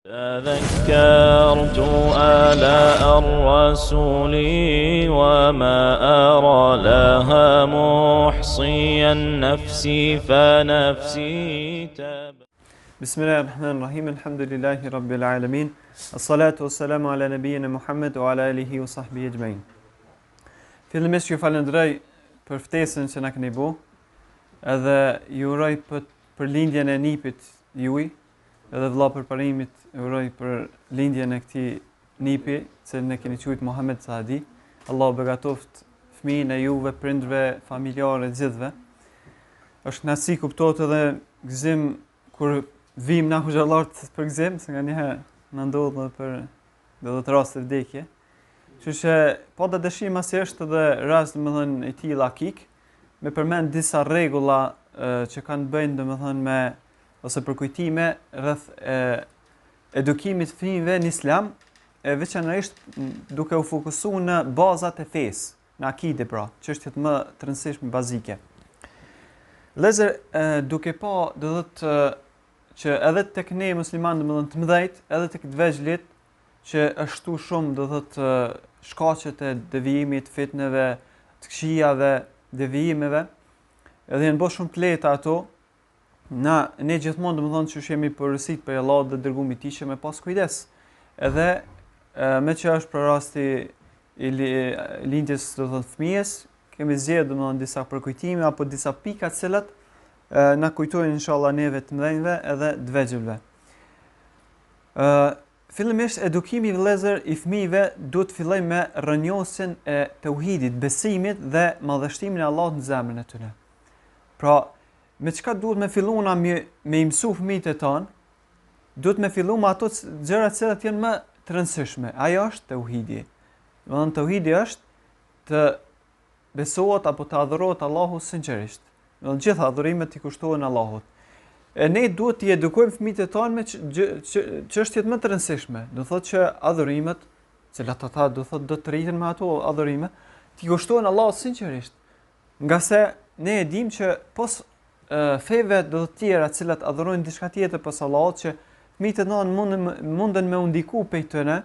تذكرت آلاء الرسول وما أرى لها محصيا نفسي فنفسي بسم الله الرحمن الرحيم الحمد لله رب العالمين الصلاة والسلام على نبينا محمد وعلى آله وصحبه أجمعين. Fillimisht ju falenderoj për ftesën që na keni bëu, edhe ju uroj për lindjen e nipit juaj, edhe vëllapërparimit ju uroj për lindjen e këtij nipi, që ne keni quajtur Muhammed Saadi. Allahu begatoft fëmijën e juve, prindërve, familjarë, gjithëve. Është kënaqësi kuptohet edhe gëzim kur vim na hoxhallart për gëzim, se nganjëherë na ndodh për të raste vdekje. Kështu që po da dëshim asi është edhe rast domethënë i tillë akik, me përmend disa rregulla që kanë bëjnë domethënë me ose për kujtime rreth edukimit të fëmijëve në Islam, veçanërisht duke u fokusuar në bazat e fesë, në akide pra, çështjet më të rëndësishme bazike. Lezer duke pa do thotë që edhe tek ne muslimanë domethënë të mëdhejt, edhe tek të vegjëlit që është shumë do thotë shkaqet e devijimit, fitneve, të këqijave, devijimeve, edhe janë bërë shumë të lehta ato. Ne gjithmonë domethënë që jemi porositë për Allahut dhe dërgumit i tij që me pas kujdes. Edhe me që është për rasti i lindjes do thotë fëmijës, kemi zgjedhur domethënë disa përkujtime apo disa pika të cilat na kujtojnë inshallah neve të mëdhenjve edhe të vegjëlve. Fillimisht edukimi vëllezër i fëmijëve duhet të fillojë me rrënjosjen e tauhidit, besimit dhe madhështimin e Allahut në zemrën e tyre. Pra, me çka duhet me filluar me i mësu fëmijët e tan? Duhet me filluar me ato gjëra që janë më të rëndësishme. Ajo është tauhidi. Domethënë tauhidi është të besohet apo të adhurohet Allahu sinqerisht. Domethënë gjitha adhurimet i kushtohen Allahut. E ne duhet t'i edukojmë fëmijët e tanë me çështjet më të rëndësishme. Do thotë që adhurimet, cilat ata do thotë do të rriten me ato adhurime, t'i kushtohen Allahut sinqerisht. Nga se ne e dimë që pos feve do të tjera, të cilat adhurojnë diçka tjetër pas Allahut, që fëmijët e tanë munden me u ndiku prej tyre,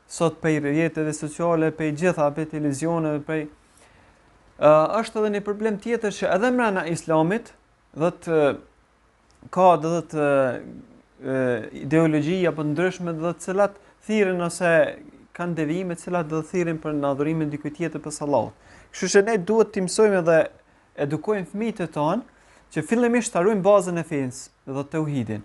sot prej rrjeteve sociale, prej gjitha, prej televizioneve, prej është edhe një problem tjetër që edhe brenda Islamit do të ka do të ideologji apo ndryshme do të cilat thirrën ose kanë devijime të cilat do të thirrin për adhurimin e dikujt tjetër pas Allahut. Kështu që ne duhet të mësojmë dhe edukojmë fëmijët e tanë që fillimisht ta ruajnë bazën e fesë, do të tauhidin.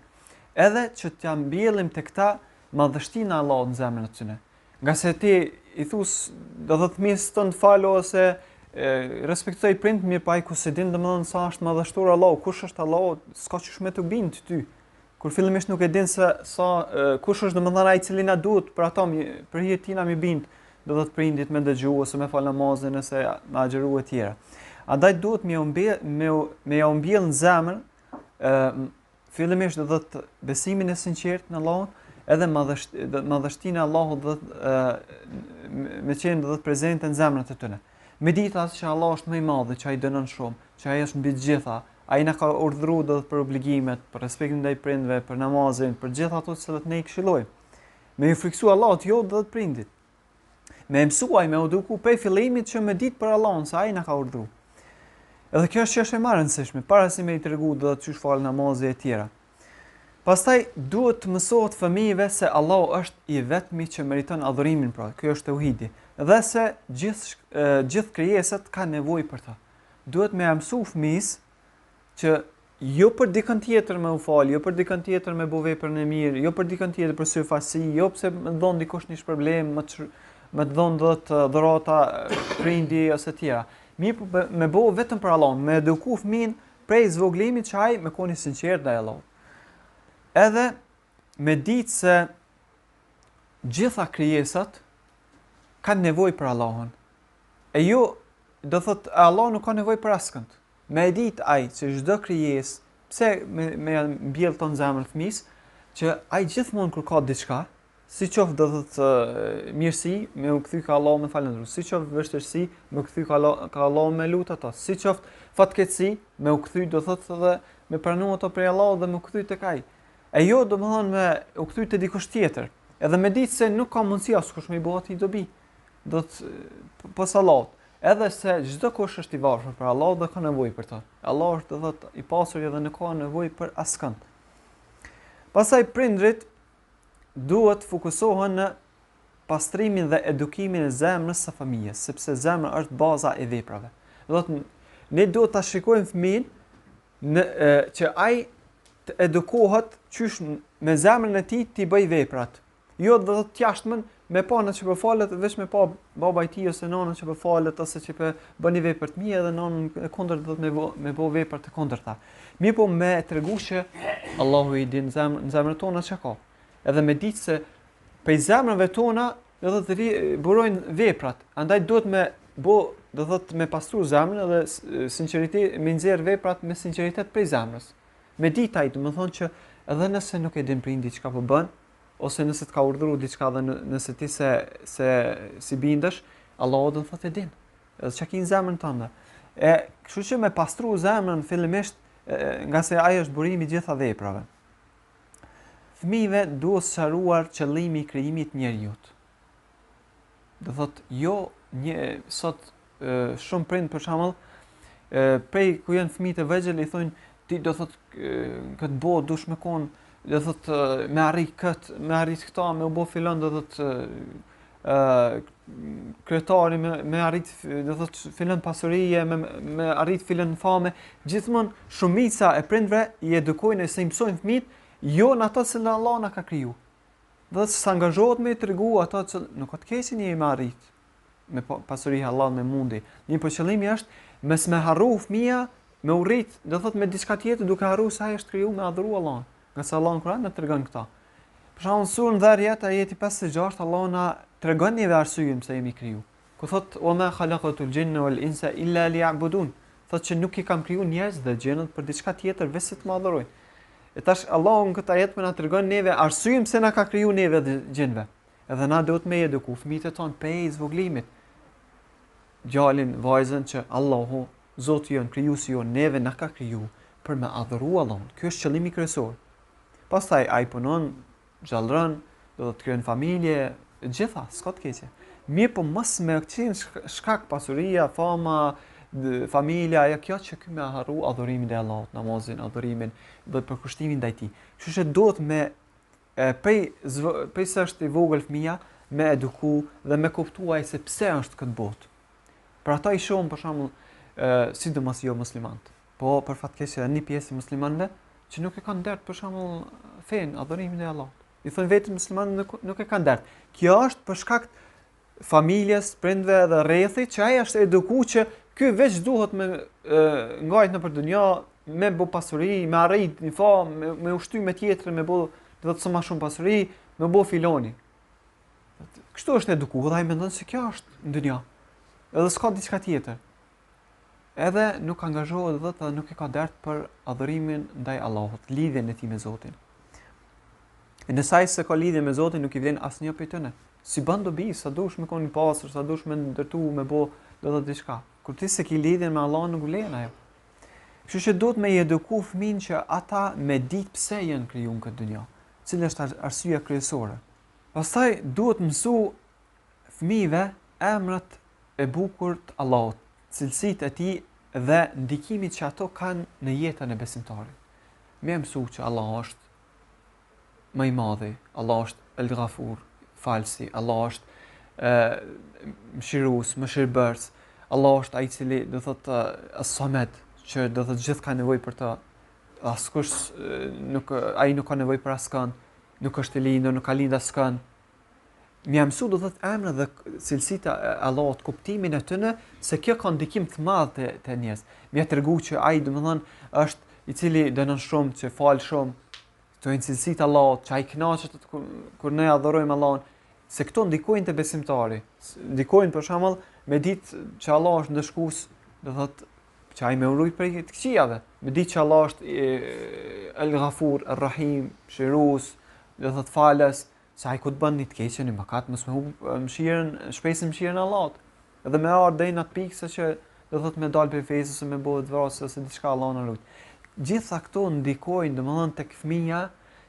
Edhe që t'ja mbjellim tek ta madhështinë e Allahut në zemrën e tyre. Nga se ti i thus do të fëmijës ton falo ose respektoj prind mirë pa ai ku se din domethënë sa është madhështor Allahu, kush është Allahu, s'ka çish me të bind ty. Kur fillimisht nuk e din se sa kush është domethënë ai i cili na duhet për ata për hir tina mi bind, do të prindit me dëgju ose me fal namazin ose me agjëru e tjera. Andaj duhet me ja mbjell në zemër fillimisht do të besimin e sinqert në Allahun, edhe madhështinë e Allahut do me qenë do të prezente në zemrat e tyre. Me ditë që Allah është më i madh, që ai dënon shumë, që ai është mbi të gjitha, ai na ka urdhëruar do të për obligimet, për respektin ndaj prindve, për namazin, për gjithë ato që ne i këshillojmë. Me i friksu Allahut jo do të prindit. Me mësuaj, me eduku prej fillimit që me ditë për Allahun se ai na ka urdhëruar. Edhe kjo është çështje e rëndësishme, para se me i tregu do të çish fal namazin e tjera. Pastaj duhet të mësohet fëmijëve se Allahu është i vetmi që meriton adhurimin, pra, kjo është tauhidi. Dhe se gjithë krijesat kanë nevojë për ta. Duhet me mësu fëmijës që jo për dikën tjetër me u fal, jo për dikën tjetër me bëu vepër në mirë, jo për dikën tjetër për syfaqësi, jo pse më dhon dikush një problem, më të dhon do të dhurata prindi ose tjera. Mirë me bëu vetëm për Allahun, me eduku fëmin prej zvoglimit që ai me qenë i sinqert ndaj Allahut. Edhe me ditë se gjitha krijesat kanë nevojë për Allahun. E jo, do thotë Allah nuk ka nevojë për askënd. Me ditë ai se çdo krijesë, pse me mbjell ton zemrën fëmis, që ai gjithmonë kur ka diçka, si qoftë do thotë mirësi, me u kthy ka Allahu me falëndërues, si qoftë vështirësi, me u kthy ka Allahu me lut ato, si qoftë fatkeqësi, me u kthy do thotë edhe me pranu ato prej Allahut dhe me u kthy tek ai. E jo domethënë me u kthy te dikush tjetër. Edhe me ditë se nuk ka mundësi askush me i bëu atij dobi. Do të pas Allahut. Edhe se çdo kush është i varfër për Allah dhe ka nevojë për të. Allah është do thotë i pasur edhe nuk ka nevojë për askënd. Pastaj prindrit duhet fokusohen në pastrimin dhe edukimin e zemrës së fëmijës, sepse zemra është baza e veprave. Do thotë ne duhet ta shikojmë fëmin që ai të edukohet qysh me zemrën e tij të bëj veprat. Jo do të jashtëm me pa në që po falet, veç me pa baba i tij ose nana që po falet ose që po bën një vepër të mirë edhe nanën e kundërt do të me bëu vepra të kundërta. Mirë po me tregu që Allahu i din zemrën tona çka ka. Edhe me ditë se prej zemrave tona do të burojnë veprat. Andaj duhet me do thotë me pastru zemrën edhe sinqeritet me nxjerr veprat me sinqeritet prej zemrës. Me ditë ai, domethënë që edhe nëse nuk e din prindi çka po bën, ose nëse të ka urdhëruar diçka dhe nëse ti se si bindesh, Allahu do të thotë e din. Edhe çka ke në zemrën tënde. Kështu që me pastru zemrën fillimisht nga se ai është burimi i gjitha veprave. Fëmijëve duhet sqaruar qëllimi i krijimit të njerëzit. Do thotë jo sot shumë prind për shembull prej ku janë fëmijët e vegjël i thonë ti do thotë këtë botë dush me kon do thotë me arrit këta, me u bë filon do thotë kryetari me arrit do thotë filon pasurie, me arrit filon fame, gjithmonë shumica e prindve i edukojnë se i mësojnë fëmijët jo në ato që Allah na ka kriju. Do të s'angazhohet me tregu ato që nuk ka të keqin një me arrit me pasuri halal me mundi. Një për qëllimi është mes me harru fëmia, me urrit, do thotë me diçka tjetër duke harru se ai është kriju me adhuru Allahun. Nga se Allah në Kur'an na tregon këta. Për shembull surën Dhariyat ajeti 56 Allah na tregon një arsye pse jemi kriju. Ku thotë wa ma khalaqatul jinna wal insa illa liya'budun. Thotë që nuk i kam kriju njerëz dhe gjenët për diçka tjetër veç se të më adhurojnë. E tash Allahu në këtë ajet na tregon neve arsyeën pse na ka kriju neve dhe gjenëve. Edhe na duhet me eduku fëmijët tonë prej zvoglimit. Djalin, vajzën që Allahu, Zoti jon, krijuesi jon, neve na ka kriju për me adhuru Allahun. Ky është qëllimi kryesor. Pastaj ai punon, gjallëron, do të krijon familje, gjitha, s'ka të keqe. Mirë po mos me qenë shkak pasuria, fama, familja, ajo kjo që ky me harru adhurimin e Allahut, namazin, adhurimin, do të përkushtimin ndaj tij. Kështu që duhet me prej sa është i vogël fëmia, me eduku dhe me kuptuar se pse është këtë botë. Për ata i shohim për shembull sidomos jo muslimanët. Po për fatkeqësi një pjesë muslimanëve që nuk e kanë dert për shembull fen, adhurimin e Allahut. I thonë vetëm muslimanët nuk e kanë dert. Kjo është për shkak të familjes, prindve dhe rrethit që ai është edukuar që ky veç duhet me ngajt nëpër dunjë, me bë pasuri, me arrit një famë, me ushty me tjetër, me bë do të më shumë pasuri, me bë filoni. Kështu është edukuar dhe ai mendon se kjo është në dunjë. Edhe s'ka diçka tjetër. Edhe nuk angazhohet dhe nuk e ka dert për adhurimin ndaj Allahut, lidhjen e tij me Zotin. E nësaj se ka lidhje me Zotin nuk i vlen asnjë prej tyre. Si bën dobi, sa dush me koni pasur, sa dush me ndërtu me bë do të diçka. Kur ti se ke lidhjen me Allahun nuk vlen ajo. Kështu që duhet me eduku fëmin që ata me ditë pse janë krijuar këtë dunjë, cila është arsyeja kryesore. Pastaj duhet mësu fëmijëve emrat e bukur të Allahut, cilësitë e tij dhe ndikimin që ato kanë në jetën e besimtarit. Me mësu që Allah është më i madhi, Allah është El Ghafur, falsi, Allah është mëshirues, mëshirbërës, Allah është ai i cili do thotë As-Samed, që do thotë gjithë ka nevojë për të. Askush ai nuk ka nevojë për askënd, nuk është i lindur, nuk ka lind askënd. Më mësu do thotë emra dhe cilësitë e Allahut, kuptimin e tyre se kjo ka ndikim të madh te njerëz. Më tregu që ai domethënë është i cili dënon shumë, që fal shumë. Këto janë cilësitë e Allahut, që ai kënaqet kur ne adhurojmë Allahun, se këto ndikojnë te besimtari. Ndikojnë për shembull me ditë që Allah është ndëshkues, do thotë që ai më uroj prej të këqijave. Me ditë që Allah është El Ghafur, Ar-Rahim, Shirues, do thotë falës, se ai ku të bën një të keqen, një mëkat, mos më humb mëshirën, shpresën mëshirën e Allahut. Edhe me ardh deri në atë pikë se që do thotë me dal prej fesës ose me bëhet vrasë ose diçka Allah na lut. Gjitha këto ndikojnë domethënë tek fëmia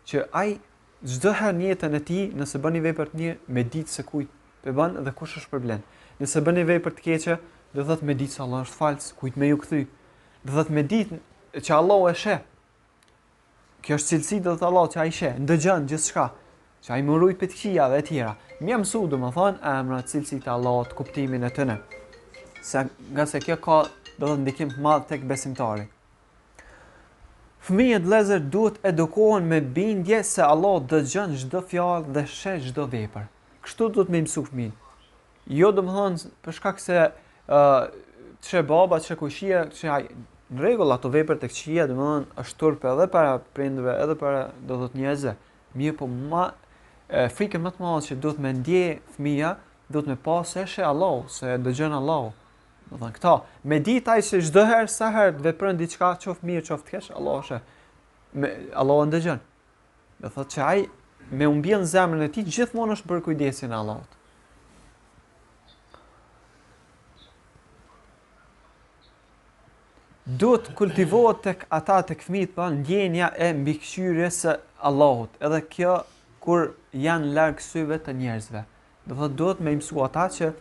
që ai çdo herë në jetën e tij, nëse bën një vepër të mirë, me ditë se kujt e bën dhe kush është përblen. Nëse bën një vepër të keqe, do thotë me ditë se Allah është fals, kujt me ju kthy. Do thotë me ditë që Allahu e sheh. Kjo është cilësi do thotë Allah që ai sheh, ndëgjon gjithçka, që ai më rujt për të këqijave e tjera. Më mësu domethënë emrat, cilësitë e Allahut, kuptimin e tyre. Nga se kjo ka do të ndikim të madh tek besimtari. Fëmijët vëllezër duhet edukohen me bindje se Allah dëgjon çdo fjalë dhe sheh çdo vepër. Kështu duhet me mësu fëmijën. Jo domethënë për shkak se çe baba, çe kushia, çe ai në rregull ato vepër tek këqija domethënë është turp edhe para prindërve, edhe para do të thotë njerëzve. Mirë po frikën më të madhe që duhet me ndje fëmia, duhet me pas se sheh Allah, se dëgjon Allah. Do të thonë këta, me ditë ai se çdo herë sa herë të vepron diçka, qoftë mirë, qoftë keq, Allah sheh. Allah ndëgjon. Do thotë që ai me u mbjell në zemrën e tij gjithmonë është për kujdesin e Allahut. Duhet kultivohet tek ata tek fëmijët pa ndjenja e mbikëqyrjes së Allahut, edhe kjo kur janë larg syve të njerëzve. Do thotë duhet me mësu ata që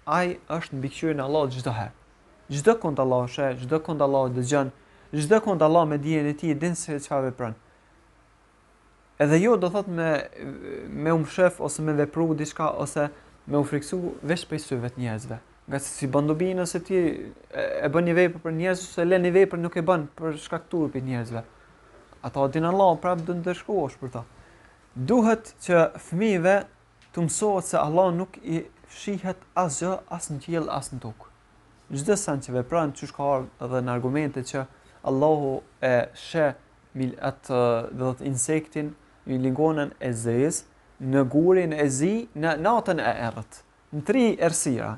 ai është mbikëqyrjen e Allahut çdo herë. Çdo kund Allah sheh, çdo kund Allah dëgjon, çdo kund Allah me dijen e tij din se çfarë vepron. Edhe jo do thotë me u mshef ose me vepru diçka ose me u friksu veç prej syve të njerëzve. Nga se si bën dobi nëse ti e bën një vepër për njerëz ose lën një vepër nuk e bën për shkak të turpit njerëzve. Ata din Allah prapë do ndeshkohesh për ta. Duhet që fëmijëve të mësohet se Allah nuk i shihet asgjë as në qiell as në tokë. Çdo sa që vepron çish ka edhe në argumente që Allahu e sheh atë do të insektin, lingonën e zez në gurin e zi në natën e errët. Në 3 errësira,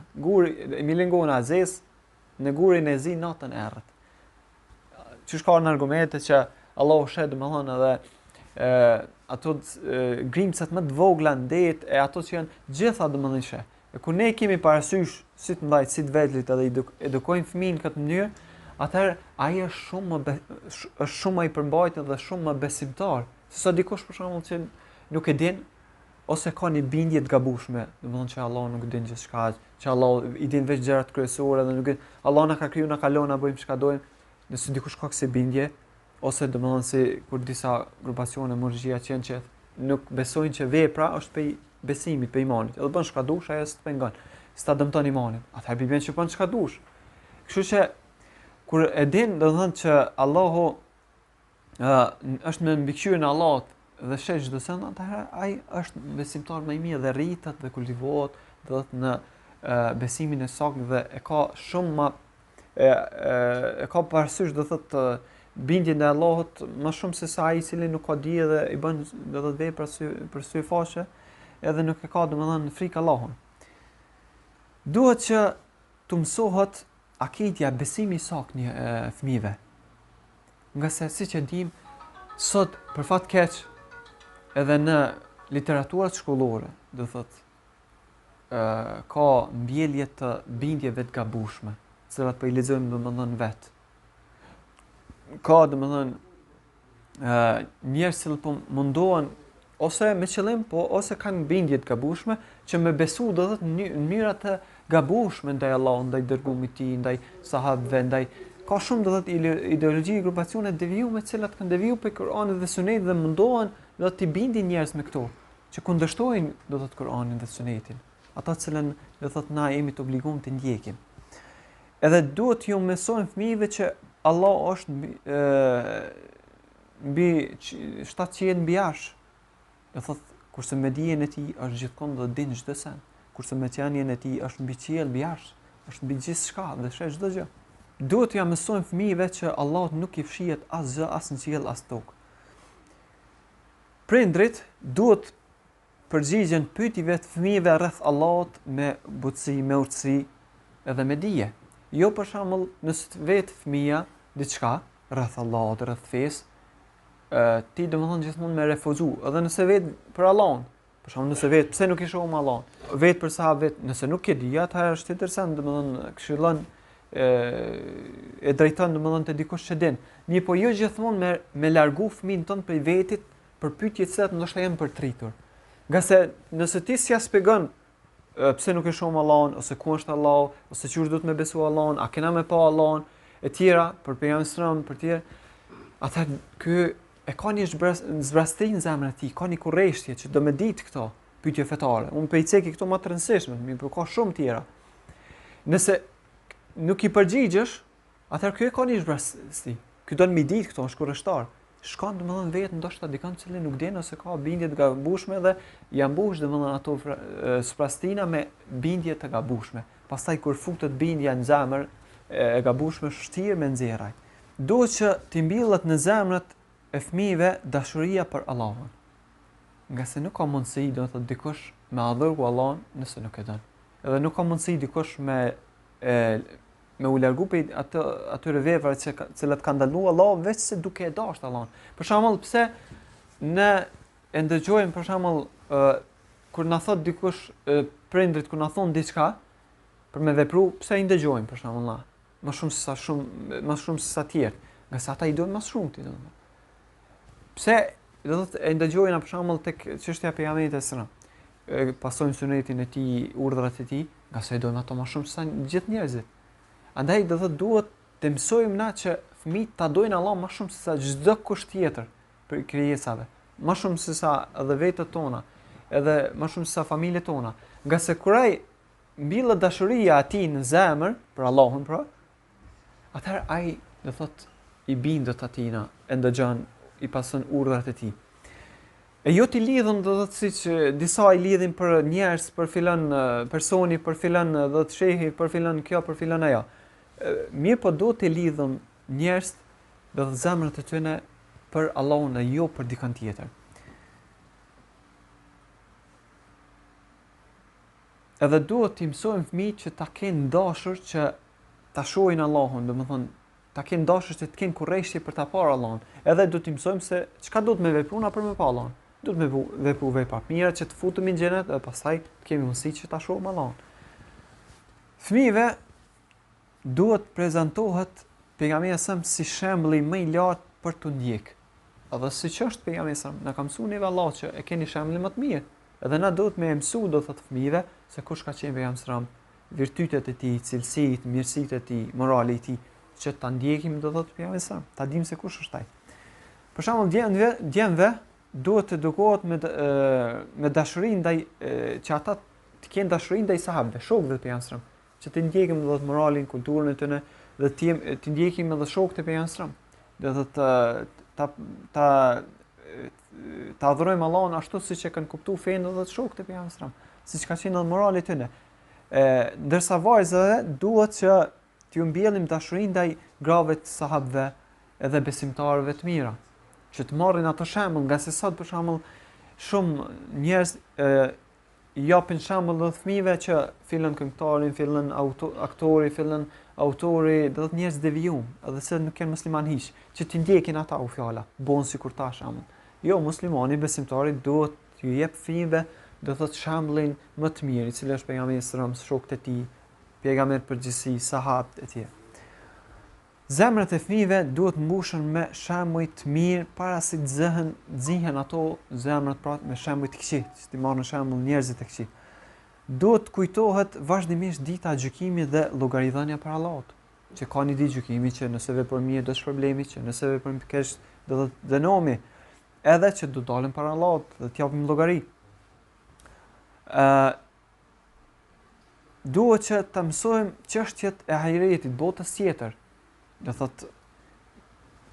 milingona e zez në gurin e zi natën e errët. Çish ka në argumente që Allahu sheh domethënë edhe ato grimcat më të vogla në det e ato që janë gjitha domethënë sheh. E kur ne kemi parasysh si të mbajt, si të vetlit edhe edukojmë fëmin në këtë mënyrë, atëherë ai është shumë më i përmbajtur dhe shumë më besimtar. Se dikush për shembull që nuk e din ose ka një bindje të gabueshme, domethënë që Allah nuk din gjithçka, që Allah i din veç gjërat kryesore dhe nuk Allah na ka kriju, na ka lënë na bëjmë çka dojmë. Nëse dikush ka kësaj bindje ose domethënë se kur disa grupacione murxhia që nuk besojnë që vepra është pe besimit, pe imanit. Edhe bën çka dush, ajo s'të pengon. S'ta dëmton imanin. Atëherë bën që bën çka dush. Kështu që kur e din domethënë që Allahu është në mbikëqyrjen e Allahut dhe sheh çdo send, atëherë ai është besimtar më i mirë dhe rritet dhe kultivohet do të në besimin e saktë dhe e ka shumë më e ka parasysh do thotë bindjen e Allahut më shumë se sa ai i cili nuk ka dije dhe i bën do thotë vepra për sy faqe, edhe nuk e ka domethënë frikë Allahun. Duhet që të mësohet akidja, besimi i saktë një fëmijëve. Nga se siç e dim, sot për fat keq edhe në literaturat shkollore, do thotë ka mbjellje të bindjeve të gabueshme, të cilat po i lexojmë domethënë vet. Ka domethënë njerëz që po mundohen ose me qëllim po ose kanë bindje të gabueshme që me besu do thotë në mënyra të gabueshme ndaj Allahut, ndaj dërgumit të tij, ndaj sahabëve, ndaj ka shumë do thotë ideologji, grupacione devijuar të cilat kanë devijuar prej Kuranit dhe Sunetit dhe mundohen do të bindin njerëz me këto, që kundërshtojnë do thotë Kuranin dhe Sunetin. Ata të cilën do thotë na jemi të obliguar të ndjekim. Edhe duhet ju mësojmë fëmijëve që Allah është mbi 700 mbi arsh. Do thotë kurse me dijen e tij është gjithkohë do të din çdo sen. Kurse me qenien e tij është mbi qiell, mbi arsh, është mbi gjithçka dhe sheh çdo gjë. Duhet ja mësojmë fëmijëve që Allah nuk i fshihet asgjë as në qiell as tokë. Prindrit duhet përgjigjen pyetjeve të fëmijëve rreth Allahut me butësi, me urtësi edhe me dije. Jo për shembull nëse vet fëmia diçka rreth Allahut, rreth fesë, ti domethënë gjithmonë me refuzu, edhe nëse vet për Allahun. Për shembull nëse vet pse nuk i shohim Allahun? Vet për sa vet, nëse nuk e di, atëherë është interesant domethënë këshillon e drejton domethënë te dikush që din. Mirë, po jo gjithmonë me largu fëmin ton prej vetit për pyetje të cilat ndoshta janë përtritur. Nga se nëse ti s'ja shpjegon pse nuk e shoh Allahun, ose ku është Allahu, ose çu duhet me besu Allahun, a kena me pa Allahun, e tjera për pejgamberin për tjerë, ata ky e ka një zbrastrim në zemrën e tij, ka një kurreshtje që do me ditë këto pyetje fetare. Unë pe i ceki këto më të rëndësishme, por ka shumë tjera. Nëse nuk i përgjigjesh, atëherë ky e ka një zbrastrim. Ky do të më ditë këto, është kurreshtar. Shkon domethënë vetë ndoshta dikon që nuk din ose ka bindje të gabueshme dhe ja mbush domethënë ato sprastina me bindje të gabueshme. Pastaj kur futet bindja në zemër e gabueshme shtirë me nxjerraj. Duhet që të mbillet në zemrat e fëmijëve dashuria për Allahun. Nga se nuk ka mundësi do të thotë dikush me adhuru Allahun nëse nuk e don. Edhe nuk ka mundësi dikush me u largu prej atyre veprave që cilat kanë ndaluar Allahu veç se duke e dashur Allahun. Për shembull, pse ne e ndëgjojmë për shembull kur na thot dikush prindrit kur na thon diçka për me vepru, pse i ndëgjojmë për shembull na? Më shumë se sa tjerë, nga sa ata i duan më shumë ti domethënë. Pse do të thotë e ndëgjojnë për shembull tek çështja e pejgamberit e sëra. Pasojmë sunetin e tij, urdhrat e tij, nga sa i duan ato më shumë se sa gjithë njerëzit. Andaj do thotë duhet të mësojmë na që fëmijët ta dojnë Allahun më shumë se sa çdo kush tjetër për krijesave, më shumë se sa edhe vetët tona, edhe më shumë se sa familjet tona. Nga se kur ai mbillet dashuria e tij në zemër për Allahun, pra, atëherë ai do thotë i bindet atina, e ndëgjon, i pason urdhrat e tij. E jo t'i lidhën do thotë siç disa i lidhin për njerëz, për filan personi, për filan do të shehi, për filan kjo, për filan ajo. Mirë po duhet të lidhën njerëz do të zemrat e tyre për Allahun e jo për dikën tjetër. Edhe duhet t'i mësojmë fëmijët që ta kenë dashur që ta shohin Allahun, domethënë ta kenë dashur që të kenë kurreshje për ta parë Allahun. Edhe duhet t'i mësojmë se çka duhet me vepruna për me pa Allahun. Duhet me vepru vepra të mira që të futemi në xhenet dhe pastaj të kemi mundësi që ta shohim Allahun. Fëmijëve duhet prezantohet pejgamberi si shembulli më i lartë për tu ndjek. Edhe siç është pejgamberi na ka mësuar neve Allah që e keni shembull më të mirë. Edhe na duhet me mësu do thotë fëmijëve se kush ka qenë pejgamberi, virtytet e tij, cilësitë, mirësitë e tij, morali i tij, që ta ndjekim do thotë pejgamberi, ta dimë se kush është ai. Për shembull, djemve duhet të edukohet me dashuri ndaj që ata të kenë dashuri ndaj sahabëve, shokëve të pejgamberit, që të ndjekim do të moralin, kulturën e tyre dhe të ndjekim edhe shokët e pejgamberit. Do të ta adhurojmë Allahun ashtu siç e kanë kuptuar fenë edhe shokët e pejgamberit, siç ka qenë morali i tyre. Ndërsa vajzave duhet që t'ju mbjellim dashurinë ndaj grave të sahabëve edhe besimtarëve të mirë, që të marrin ato shembull, nga se sot për shembull shumë njerëz i japin shembull të fëmijëve që fillon këngëtarin, fillon aktori, fillon autori, do të njerëz devijum, edhe se nuk janë musliman hiç, që të ndjekin ata u fjala, bon sikur ta shembull. Jo, muslimani besimtari duhet t'ju jep fëmijëve do thotë shembullin më të mirë, i cili është pejgamberi sallallahu alajhi wasallam, shokët e tij, pejgamberi përgjithësi, sahabët e tjerë. Zemrat e fëmijëve duhet mbushen me shembuj të mirë para se të zihen ato zemrat pra me shembuj të këqij, që ti marrën shembull njerëzit e këqij. Duhet kujtohet vazhdimisht dita e gjykimit dhe llogaridhënia për Allahut, që ka një ditë gjykimi që nëse vepër mirë do të shpërblemi, që nëse vepër keq do të dënohemi, edhe që do dalëm para Allahut dhe të japim llogari. Duhet që të mësojmë çështjet e ahiretit, botës tjetër. Do thotë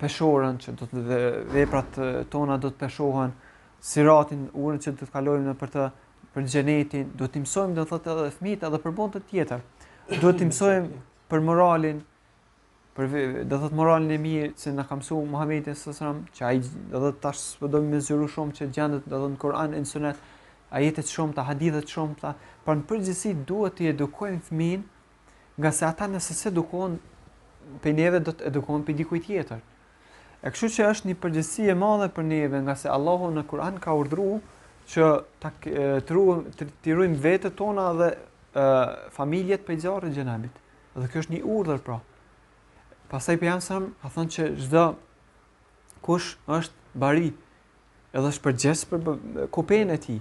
peshorën që do të veprat tona do të peshohen, siratin, urën që do të kalojmë për xhenetin, do të mësojmë do thotë edhe fëmijët edhe për botën tjetër. Do të mësojmë për moralin, do thotë moralin e mirë që na ka mësuar Muhamedi sallallahu alajhi wasallam, që ai do thotë tash do të mëzuru shumë që gjendet do thotë në Kur'an e në Sunet, ajetet shumë, hadithet shumë, por në përgjithësi duhet të edukojmë fëmin, nga se ata nëse se edukohen për neve do të edukohen për dikuj tjetër. E kështu që është një përgjegjësi e madhe për neve, nga se Allahu në Kur'an ka urdhëruar që të ruajmë vetët tona dhe familjet prej zjarrit të xhenamit. Dhe kjo është një urdhër pra. Pastaj pejgamberi ka thënë që çdo kush është bari edhe është përgjes për kopen e tij.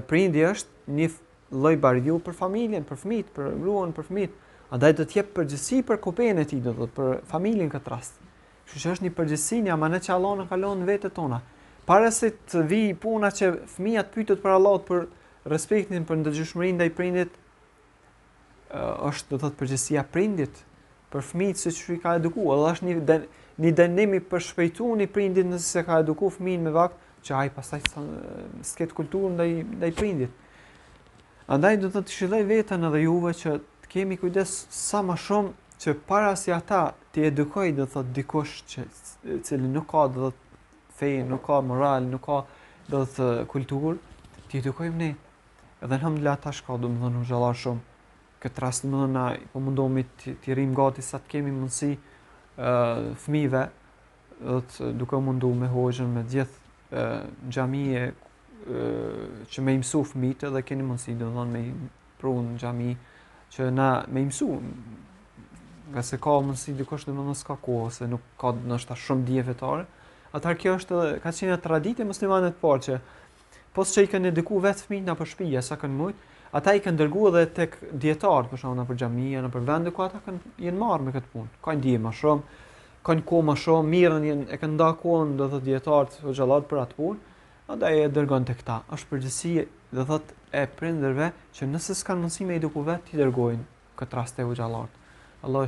Prindi është një lloj bariu për familjen, për fëmijët, për gruan, për fëmijët. Andaj do të jep përgjegjësi për kopen e tij, do thotë për familjen këtë rast. Kështu që është një përgjegjësi, një amanet që Allah na ka lënë në vetët tona. Para se të vi puna që fëmia të pyetet për Allahut për respektin, për ndërgjegjshmërinë ndaj prindit, është do thotë përgjegjësia prindit për fëmijët siç i ka edukuar. Edhe është një dënim i përshpejtuar i prindit nëse se ka edukuar fëmin me vakt që ai pastaj s'ket kulturë ndaj prindit. Andaj do të këshilloj veten edhe juve që të kemi kujdes sa më shumë që para se ata të edukoj do thotë dikush që cili nuk ka do thotë fe, nuk ka moral, nuk ka do thotë kulturë, të edukojmë ne. Edhe alhamdulillah tash ka domethënë u zhallar shumë. Këtë rast domethënë na po mundohemi të rrim gati sa të kemi mundësi fëmijëve duke mundu me hoxhën me gjithë xhamie që me mësu fëmijët edhe keni mundësi domethënë me pru në xhami që na me mësu nga se ka mundësi dikush domethënë s'ka kohë ose nuk ka ndoshta shumë dije fetare. Atëherë kjo është ka qenë traditë e muslimanëve të parë që pos që i kanë edukuar vetë fëmijët nëpër shtëpi sa kanë mujt, ata i kanë dërguar edhe tek dietar, për shembull nëpër xhamia, nëpër vende ku ata janë marrë me këtë punë. Kanë dije më shumë, kanë kohë më shumë, mirën e kanë nda kohën do thotë dietarët o xhallat për atë punë. Andaj e dërgon tek ta. Është përgjegjësi do thotë e prindërve që nëse s'kan mundësi me eduku vetë, ti dërgojnë këtë rast te u xhallat. Allah